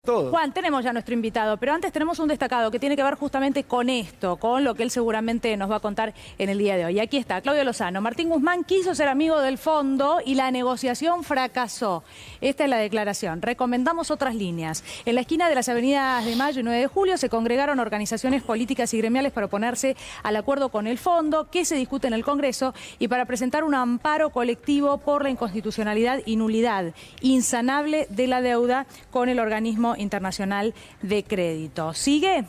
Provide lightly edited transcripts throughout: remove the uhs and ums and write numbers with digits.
Todo. Juan, tenemos ya nuestro invitado, pero antes tenemos un destacado que tiene que ver justamente con esto, con lo que él seguramente nos va a contar en el día de hoy. Aquí está, Claudio Lozano. Martín Guzmán quiso ser amigo del fondo y la negociación fracasó. Esta es la declaración. Recomendamos otras líneas. En la esquina de las avenidas de Mayo y 9 de Julio se congregaron organizaciones políticas y gremiales para oponerse al acuerdo con el fondo que se discute en el Congreso y para presentar un amparo colectivo por la inconstitucionalidad y nulidad insanable de la deuda con el organismo internacional de crédito. ¿Sigue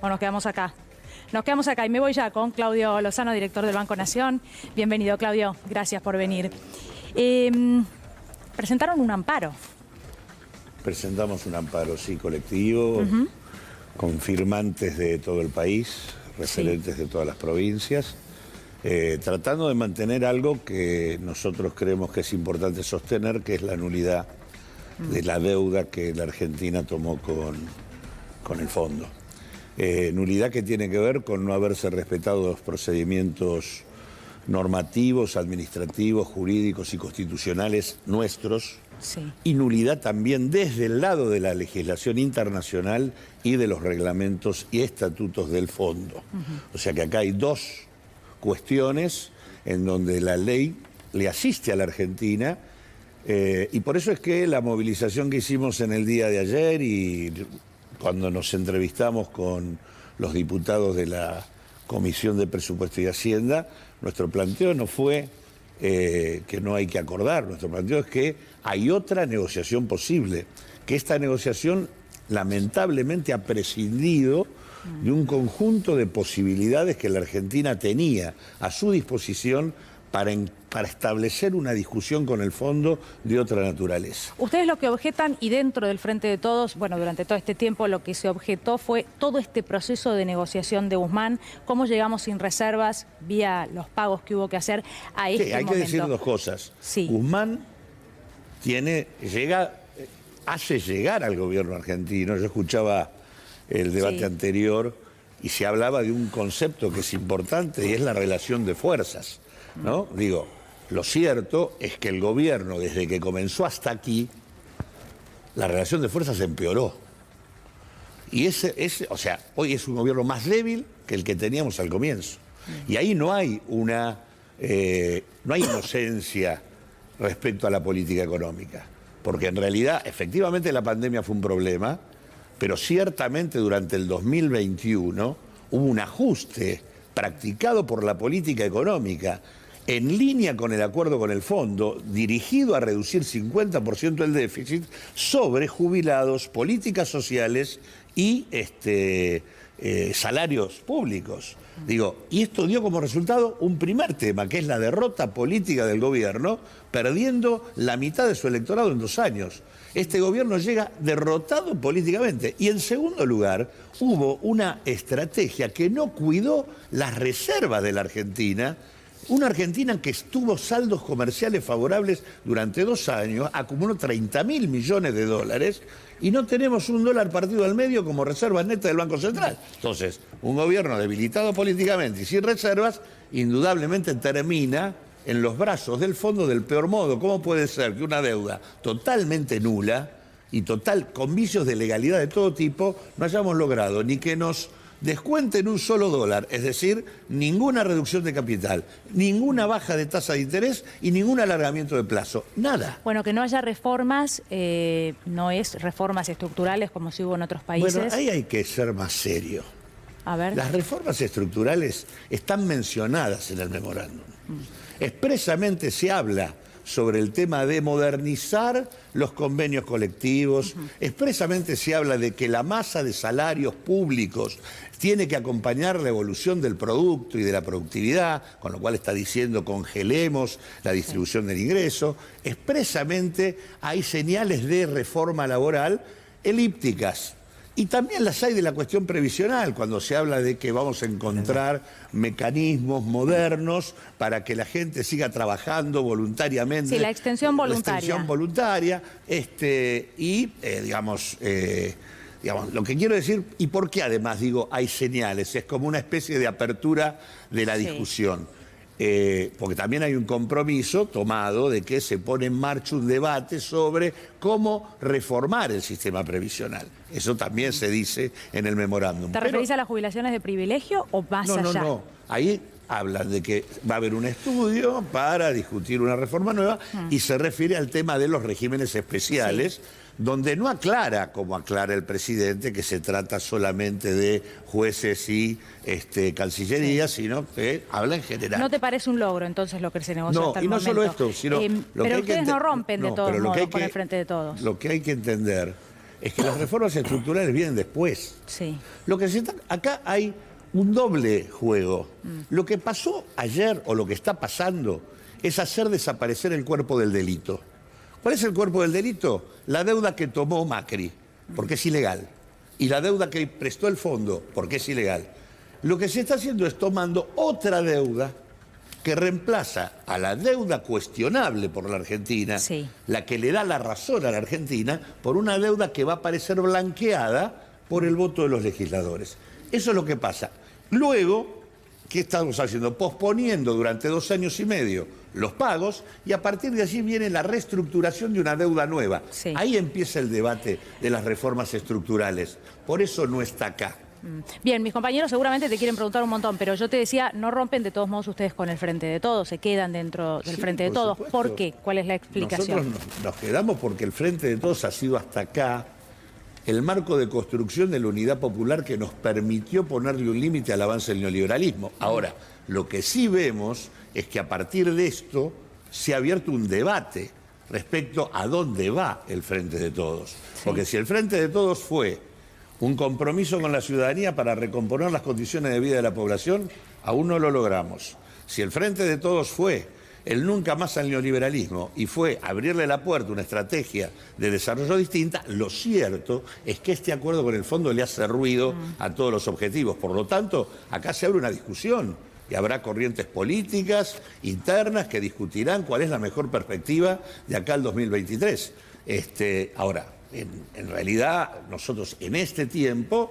o nos quedamos acá? Nos quedamos acá y me voy ya con Claudio Lozano, director del Banco Nación. Bienvenido, Claudio. Gracias por venir. Presentaron un amparo. Presentamos un amparo, sí, colectivo, con firmantes de todo el país, referentes de todas las provincias, tratando de mantener algo que nosotros creemos que es importante sostener, que es la nulidad de la deuda que la Argentina tomó con el fondo. Nulidad que tiene que ver con no haberse respetado los procedimientos normativos, administrativos, jurídicos y constitucionales nuestros, y nulidad también desde el lado de la legislación internacional y de los reglamentos y estatutos del fondo. O sea que acá hay dos cuestiones en donde la ley le asiste a la Argentina. Y por eso es que la movilización que hicimos en el día de ayer y cuando nos entrevistamos con los diputados de la Comisión de Presupuesto y Hacienda, nuestro planteo no fue que no hay que acordar, nuestro planteo es que hay otra negociación posible, que esta negociación lamentablemente ha prescindido de un conjunto de posibilidades que la Argentina tenía a su disposición para establecer una discusión con el fondo de otra naturaleza. Ustedes lo que objetan, y dentro del Frente de Todos, bueno, durante todo este tiempo lo que se objetó fue todo este proceso de negociación de Guzmán, cómo llegamos sin reservas vía los pagos que hubo que hacer a este momento. Hay que decir dos cosas. Sí. Guzmán hace llegar al gobierno argentino, yo escuchaba el debate anterior y se hablaba de un concepto que es importante y es la relación de fuerzas, ¿no? Digo, lo cierto es que el gobierno, desde que comenzó hasta aquí, la relación de fuerzas empeoró. Y o sea, hoy es un gobierno más débil que el que teníamos al comienzo. Y ahí no hay no hay inocencia respecto a la política económica. Porque en realidad, efectivamente, la pandemia fue un problema, pero ciertamente durante el 2021 hubo un ajuste practicado por la política económica en línea con el acuerdo con el fondo, dirigido a reducir 50% el déficit sobre jubilados, políticas sociales y salarios públicos. Digo, y esto dio como resultado un primer tema, que es la derrota política del gobierno, perdiendo la mitad de su electorado en 2 años. Este gobierno llega derrotado políticamente. Y en segundo lugar, hubo una estrategia que no cuidó las reservas de la Argentina. Una Argentina que tuvo saldos comerciales favorables durante 2 años, acumuló 30.000 millones de dólares y no tenemos un dólar partido al medio como reserva neta del Banco Central. Entonces, un gobierno debilitado políticamente y sin reservas, indudablemente termina en los brazos del fondo del peor modo. ¿Cómo puede ser que una deuda totalmente nula y con vicios de legalidad de todo tipo no hayamos logrado ni que nos descuenten un solo dólar, es decir, ninguna reducción de capital, ninguna baja de tasa de interés y ningún alargamiento de plazo? Nada. Bueno, que no haya reformas, no es reformas estructurales como si hubo en otros países. Bueno, ahí hay que ser más serio. A ver. Las reformas estructurales están mencionadas en el memorándum. Expresamente se habla sobre el tema de modernizar los convenios colectivos. Expresamente se habla de que la masa de salarios públicos tiene que acompañar la evolución del producto y de la productividad, con lo cual está diciendo congelemos la distribución del ingreso. Expresamente hay señales de reforma laboral elípticas. Y también las hay de la cuestión previsional, cuando se habla de que vamos a encontrar mecanismos modernos para que la gente siga trabajando voluntariamente. Sí, la extensión voluntaria. La extensión voluntaria. Digamos, lo que quiero decir, y por qué además digo hay señales, es como una especie de apertura de la discusión. porque también hay un compromiso tomado de que se pone en marcha un debate sobre cómo reformar el sistema previsional. Eso también se dice en el memorándum. ¿Te referís a las jubilaciones de privilegio o más allá? No. Ahí hablan de que va a haber un estudio para discutir una reforma nueva y se refiere al tema de los regímenes especiales, donde no aclara, como aclara el presidente, que se trata solamente de jueces y Cancillería, sino que habla en general. ¿No te parece un logro entonces lo que se negoció hasta el momento? No solo esto, sino... pero ustedes no rompen de todos modos con el Frente de Todos. Lo que hay que entender es que las reformas estructurales vienen después. Sí. Lo que acá hay un doble juego. Lo que pasó ayer o lo que está pasando es hacer desaparecer el cuerpo del delito. ¿Cuál es el cuerpo del delito? La deuda que tomó Macri, porque es ilegal. Y la deuda que prestó el fondo, porque es ilegal. Lo que se está haciendo es tomando otra deuda que reemplaza a la deuda cuestionable por la Argentina, la que le da la razón a la Argentina, por una deuda que va a parecer blanqueada por el voto de los legisladores. Eso es lo que pasa. Luego, ¿qué estamos haciendo? Posponiendo durante 2 años y medio los pagos y a partir de allí viene la reestructuración de una deuda nueva. Ahí empieza el debate de las reformas estructurales. Por eso no está acá. Bien, mis compañeros seguramente te quieren preguntar un montón, pero yo te decía, no rompen de todos modos ustedes con el Frente de Todos, se quedan dentro del Frente de Todos. Supuesto. ¿Por qué? ¿Cuál es la explicación? Nosotros nos quedamos porque el Frente de Todos ha sido hasta acá el marco de construcción de la unidad popular que nos permitió ponerle un límite al avance del neoliberalismo. Ahora, lo que sí vemos es que a partir de esto se ha abierto un debate respecto a dónde va el Frente de Todos. Porque si el Frente de Todos fue un compromiso con la ciudadanía para recomponer las condiciones de vida de la población, aún no lo logramos. Si el Frente de Todos fue el nunca más al neoliberalismo y fue abrirle la puerta a una estrategia de desarrollo distinta, lo cierto es que este acuerdo con el fondo le hace ruido a todos los objetivos. Por lo tanto, acá se abre una discusión y habrá corrientes políticas internas que discutirán cuál es la mejor perspectiva de acá al 2023. Ahora, en realidad, nosotros en este tiempo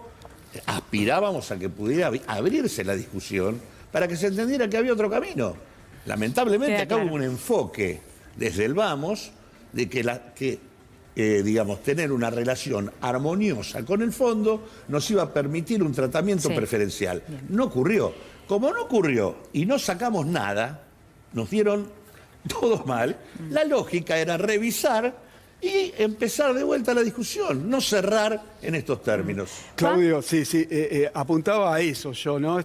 aspirábamos a que pudiera abrirse la discusión para que se entendiera que había otro camino. Lamentablemente acá hubo un enfoque desde el vamos de que tener una relación armoniosa con el fondo nos iba a permitir un tratamiento preferencial. No ocurrió. Como no ocurrió y no sacamos nada, nos dieron todo mal, la lógica era revisar y empezar de vuelta la discusión, no cerrar en estos términos. Claudio, sí, apuntaba a eso yo, ¿no?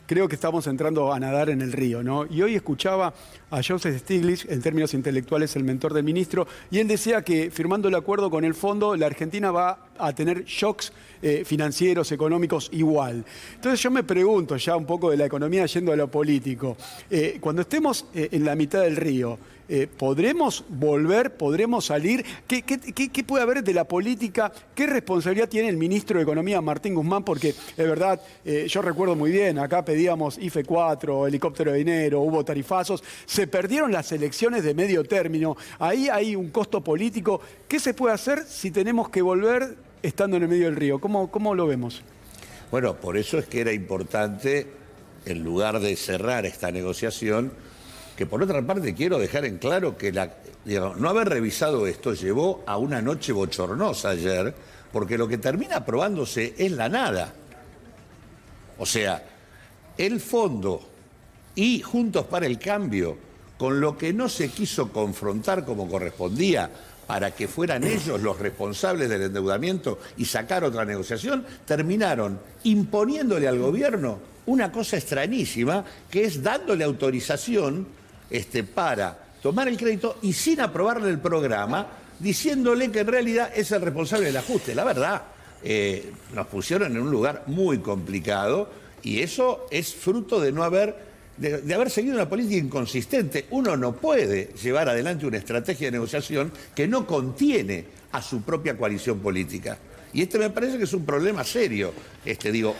Creo que estamos entrando a nadar en el río, ¿no? Y hoy escuchaba a Joseph Stiglitz, en términos intelectuales el mentor del ministro, y él decía que firmando el acuerdo con el fondo, la Argentina va a tener shocks financieros, económicos igual. Entonces yo me pregunto ya un poco de la economía yendo a lo político. Cuando estemos en la mitad del río, ¿podremos volver? ¿Podremos salir? ¿Qué puede haber de la política? ¿Qué responsabilidad tiene el ministro de Economía, Martín Guzmán? Porque, de verdad, yo recuerdo muy bien, acá pedíamos IFE 4, helicóptero de dinero, hubo tarifazos, se perdieron las elecciones de medio término, ahí hay un costo político. ¿Qué se puede hacer si tenemos que volver estando en el medio del río? ¿Cómo lo vemos? Bueno, por eso es que era importante, en lugar de cerrar esta negociación, que por otra parte quiero dejar en claro que no haber revisado esto llevó a una noche bochornosa ayer, porque lo que termina aprobándose es la nada. O sea, el fondo y Juntos para el Cambio, con lo que no se quiso confrontar como correspondía para que fueran ellos los responsables del endeudamiento y sacar otra negociación, terminaron imponiéndole al gobierno una cosa extrañísima, que es dándole autorización para tomar el crédito y sin aprobarle el programa, diciéndole que en realidad es el responsable del ajuste. La verdad, nos pusieron en un lugar muy complicado y eso es fruto de de haber seguido una política inconsistente. Uno no puede llevar adelante una estrategia de negociación que no contiene a su propia coalición política. Y me parece que es un problema serio.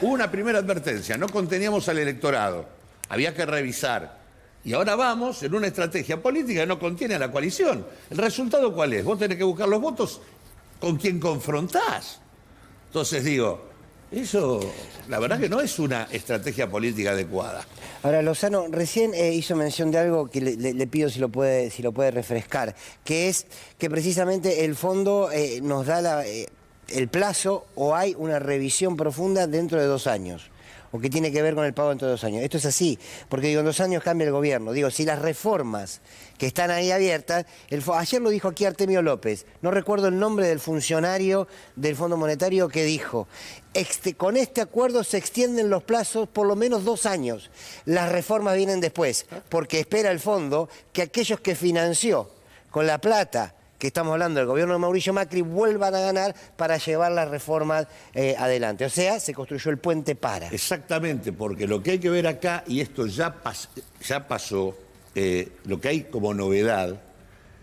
Hubo una primera advertencia, no conteníamos al electorado, había que revisar. Y ahora vamos en una estrategia política que no contiene a la coalición. ¿El resultado cuál es? Vos tenés que buscar los votos con quien confrontás. Entonces Eso, la verdad que no es una estrategia política adecuada. Ahora, Lozano recién hizo mención de algo que le pido si lo puede refrescar, que es que precisamente el fondo nos da el plazo o hay una revisión profunda dentro de 2 años. O que tiene que ver con el pago dentro de 2 años. Esto es así, porque digo, en 2 años cambia el gobierno. Digo, si las reformas que están ahí abiertas, ayer lo dijo aquí Artemio López, no recuerdo el nombre del funcionario del Fondo Monetario que dijo, con este acuerdo se extienden los plazos por lo menos 2 años. Las reformas vienen después, porque espera el fondo que aquellos que financió con la plata que estamos hablando del gobierno de Mauricio Macri, vuelvan a ganar para llevar las reformas adelante. O sea, se construyó el puente para. Exactamente, porque lo que hay que ver acá, y esto ya pasó, lo que hay como novedad,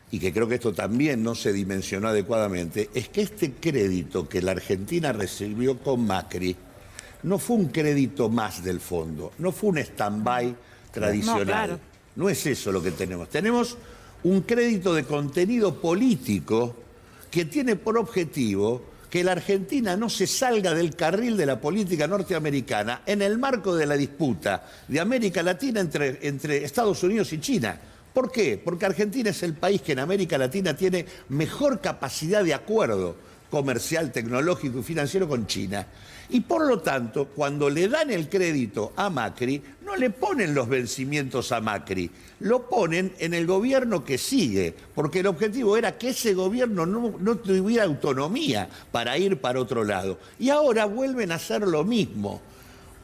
y que creo que esto también no se dimensionó adecuadamente, es que este crédito que la Argentina recibió con Macri no fue un crédito más del fondo, no fue un stand-by tradicional. No, claro. No es eso lo que tenemos. Tenemos un crédito de contenido político que tiene por objetivo que la Argentina no se salga del carril de la política norteamericana en el marco de la disputa de América Latina entre Estados Unidos y China. ¿Por qué? Porque Argentina es el país que en América Latina tiene mejor capacidad de acuerdo comercial, tecnológico y financiero con China. Y por lo tanto, cuando le dan el crédito a Macri, no le ponen los vencimientos a Macri, lo ponen en el gobierno que sigue, porque el objetivo era que ese gobierno no tuviera autonomía para ir para otro lado. Y ahora vuelven a hacer lo mismo.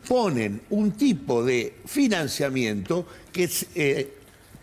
Ponen un tipo de financiamiento que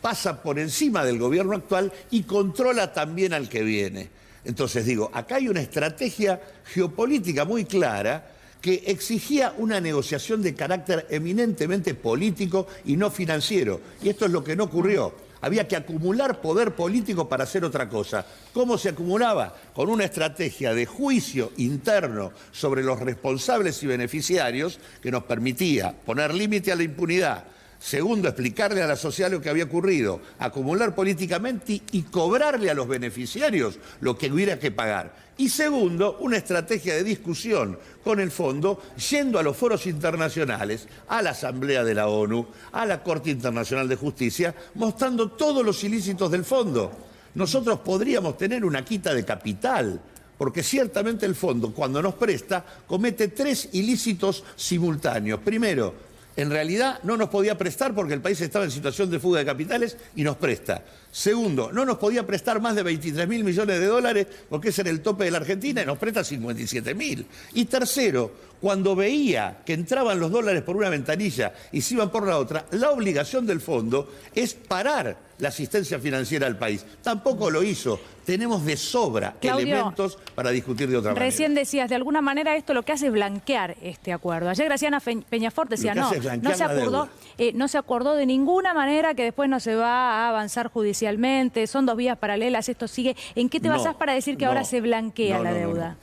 pasa por encima del gobierno actual y controla también al que viene. Entonces digo, acá hay una estrategia geopolítica muy clara que exigía una negociación de carácter eminentemente político y no financiero. Y esto es lo que no ocurrió. Había que acumular poder político para hacer otra cosa. ¿Cómo se acumulaba? Con una estrategia de juicio interno sobre los responsables y beneficiarios que nos permitía poner límite a la impunidad. Segundo, explicarle a la sociedad lo que había ocurrido, acumular políticamente y cobrarle a los beneficiarios lo que hubiera que pagar. Y segundo, una estrategia de discusión con el fondo, yendo a los foros internacionales, a la Asamblea de la ONU, a la Corte Internacional de Justicia, mostrando todos los ilícitos del fondo. Nosotros podríamos tener una quita de capital, porque ciertamente el fondo, cuando nos presta, comete 3 ilícitos simultáneos. Primero, en realidad no nos podía prestar porque el país estaba en situación de fuga de capitales y nos presta. Segundo, no nos podía prestar más de 23.000 millones de dólares porque ese era el tope de la Argentina y nos presta 57.000. Y tercero, cuando veía que entraban los dólares por una ventanilla y se iban por la otra, la obligación del fondo es parar la asistencia financiera al país. Tampoco lo hizo. Tenemos de sobra Claudio, elementos para discutir de otra manera. Recién decías, de alguna manera esto lo que hace es blanquear este acuerdo. Ayer Graciana Peñafort decía, no se acordó de ninguna manera que después no se va a avanzar judicialmente, son 2 vías paralelas, esto sigue. ¿En qué te basás para decir que ahora se blanquea la deuda?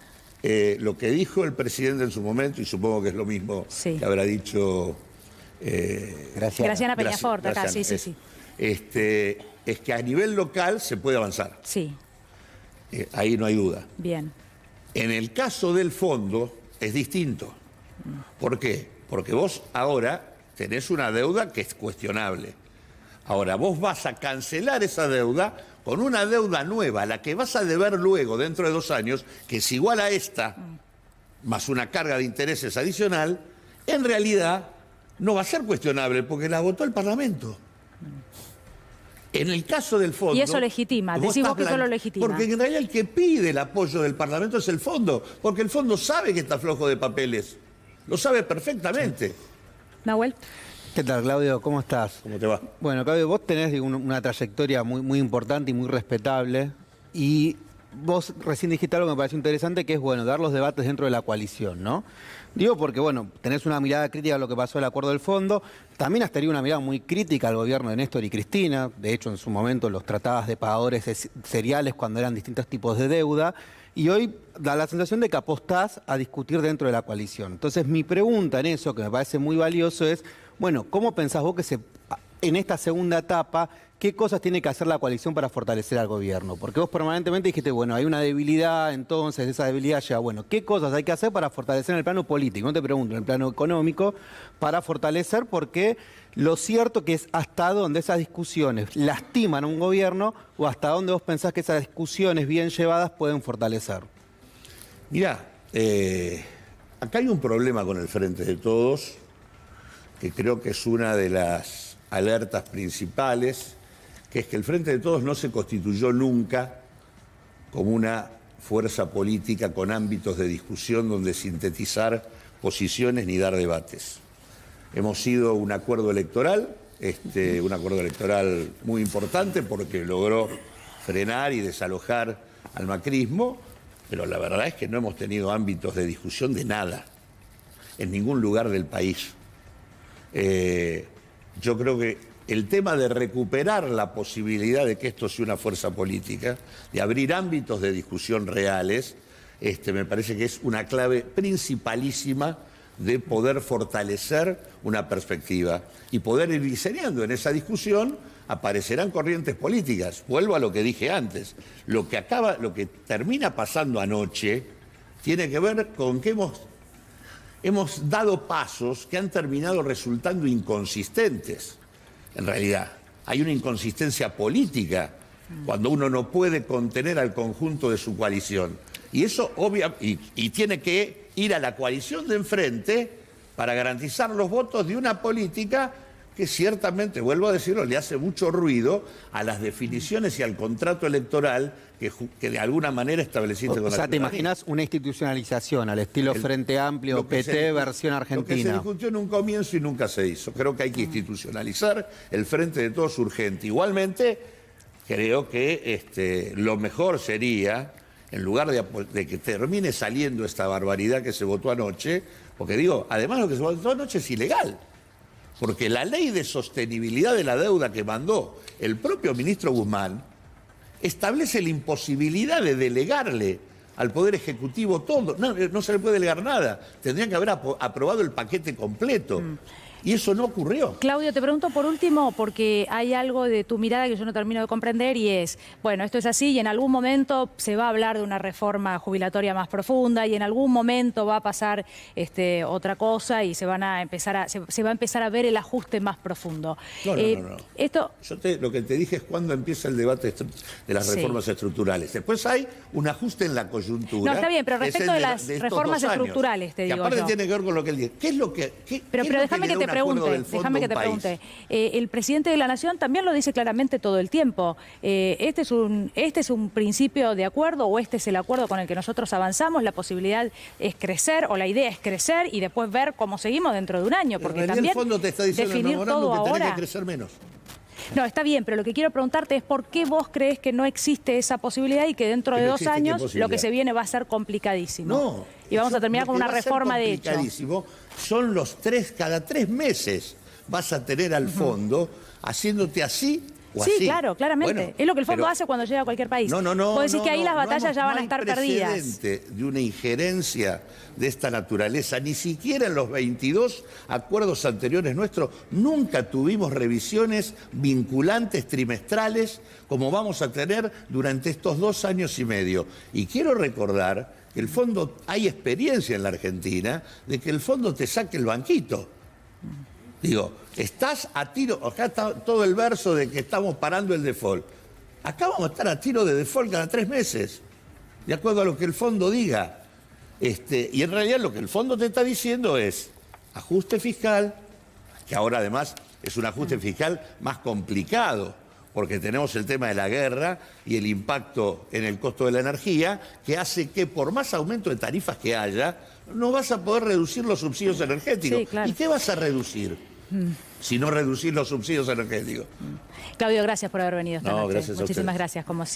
Lo que dijo el presidente en su momento, y supongo que es lo mismo que habrá dicho Graciana Peñafort, acá, sí. Es que a nivel local se puede avanzar. Sí. Ahí no hay duda. Bien. En el caso del fondo es distinto. ¿Por qué? Porque vos ahora tenés una deuda que es cuestionable. Ahora, vos vas a cancelar esa deuda con una deuda nueva, la que vas a deber luego, dentro de 2 años, que es igual a esta, más una carga de intereses adicional, en realidad no va a ser cuestionable porque la votó el Parlamento. En el caso del fondo... Y eso legitima, decís vos que eso lo legitima. Porque en realidad el que pide el apoyo del Parlamento es el fondo, porque el fondo sabe que está flojo de papeles, lo sabe perfectamente. Nahuel. ¿Qué tal, Claudio? ¿Cómo estás? ¿Cómo te va? Bueno, Claudio, vos tenés una trayectoria muy importante y muy respetable, y vos recién dijiste algo que me pareció interesante, que es, bueno, dar los debates dentro de la coalición, ¿no? Digo porque, bueno, tenés una mirada crítica a lo que pasó el acuerdo del fondo, también has tenido una mirada muy crítica al gobierno de Néstor y Cristina, de hecho en su momento los tratabas de pagadores seriales cuando eran distintos tipos de deuda, y hoy da la sensación de que apostás a discutir dentro de la coalición. Entonces mi pregunta en eso, que me parece muy valioso, es, bueno, ¿cómo pensás vos que en esta segunda etapa, ¿qué cosas tiene que hacer la coalición para fortalecer al gobierno? Porque vos permanentemente dijiste, bueno, hay una debilidad, entonces esa debilidad ya, bueno, ¿qué cosas hay que hacer para fortalecer en el plano político? No te pregunto, en el plano económico, para fortalecer, porque lo cierto que es hasta dónde esas discusiones lastiman a un gobierno o hasta dónde vos pensás que esas discusiones bien llevadas pueden fortalecer. Mirá, acá hay un problema con el Frente de Todos, que creo que es una de las alertas principales, que es que el Frente de Todos no se constituyó nunca como una fuerza política con ámbitos de discusión donde sintetizar posiciones ni dar debates. Hemos sido un acuerdo electoral muy importante porque logró frenar y desalojar al macrismo, pero la verdad es que no hemos tenido ámbitos de discusión de nada, en ningún lugar del país. Yo creo que el tema de recuperar la posibilidad de que esto sea una fuerza política, de abrir ámbitos de discusión reales, me parece que es una clave principalísima de poder fortalecer una perspectiva y poder ir diseñando en esa discusión. Aparecerán corrientes políticas. Vuelvo a lo que dije antes. Lo que termina pasando anoche tiene que ver con que hemos dado pasos que han terminado resultando inconsistentes. En realidad, hay una inconsistencia política cuando uno no puede contener al conjunto de su coalición. Y eso y tiene que ir a la coalición de enfrente para garantizar los votos de una política que ciertamente, vuelvo a decirlo, le hace mucho ruido a las definiciones y al contrato electoral que de alguna manera estableciste con la ciudadanía. ¿Te imaginas una institucionalización al estilo Frente Amplio, PT, versión argentina? Lo que se discutió en un comienzo y nunca se hizo. Creo que hay que institucionalizar el Frente de Todos urgente. Igualmente, creo que lo mejor sería, en lugar de que termine saliendo esta barbaridad que se votó anoche, porque digo, además lo que se votó anoche es ilegal. Porque la ley de sostenibilidad de la deuda que mandó el propio ministro Guzmán establece la imposibilidad de delegarle al Poder Ejecutivo todo. No se le puede delegar nada. Tendrían que haber aprobado el paquete completo. Y eso no ocurrió. Claudio, te pregunto por último, porque hay algo de tu mirada que yo no termino de comprender y es, bueno, esto es así y en algún momento se va a hablar de una reforma jubilatoria más profunda y en algún momento va a pasar otra cosa y se va a empezar a ver el ajuste más profundo. No. Lo que te dije es cuándo empieza el debate de las reformas estructurales. Después hay un ajuste en la coyuntura. No, está bien, pero respecto de las reformas estructurales, te digo yo. Y aparte tiene que ver con lo que él dice. ¿Qué es lo que... Pero déjame que te déjame que te pregunte. El presidente de la Nación también lo dice claramente todo el tiempo. ¿Este es un principio de acuerdo o este es el acuerdo con el que nosotros avanzamos? La posibilidad es crecer o la idea es crecer y después ver cómo seguimos dentro de un año. Porque también el fondo te está diciendo definir todo que ahora... tenés que crecer menos. No, está bien, pero lo que quiero preguntarte es por qué vos crees que no existe esa posibilidad y que dentro de 2 años lo que se viene va a ser complicadísimo. No. Y vamos a terminar con una reforma de hecho. Son cada 3 meses vas a tener al fondo haciéndote así o así. Sí, claro, claramente. Bueno, es lo que el fondo hace cuando llega a cualquier país. Vos decís que ahí las batallas ya van a estar perdidas. No hay precedente de una injerencia de esta naturaleza. Ni siquiera en los 22 acuerdos anteriores nuestros nunca tuvimos revisiones vinculantes trimestrales como vamos a tener durante estos 2 años y medio. Y quiero recordar que el fondo, hay experiencia en la Argentina de que el fondo te saque el banquito. Digo, estás a tiro, acá está todo el verso de que estamos parando el default. Acá vamos a estar a tiro de default cada 3 meses, de acuerdo a lo que el fondo diga. Y en realidad lo que el fondo te está diciendo es ajuste fiscal, que ahora además es un ajuste fiscal más complicado, porque tenemos el tema de la guerra y el impacto en el costo de la energía, que hace que por más aumento de tarifas que haya, no vas a poder reducir los subsidios energéticos. Sí, claro. ¿Y qué vas a reducir? Si no reducir los subsidios energéticos. Claudio, gracias por haber venido esta noche. Gracias a Muchísimas ustedes. gracias, como siempre.